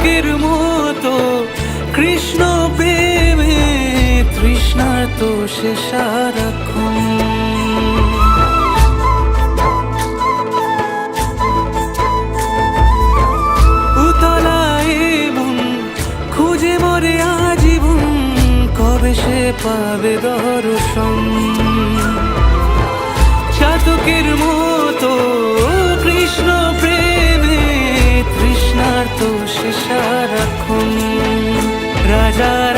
চাতকের মতো কৃষ্ণ প্রেমে তৃষ্ণার্ত সে সারাক্ষণ। খুঁজে মরে আজীবন কবে সে পাবে দর্শন। চাতকের মতো কৃষ্ণ প্রেমে তৃষ্ণার্ত সে সারাক্ষণ। রাজার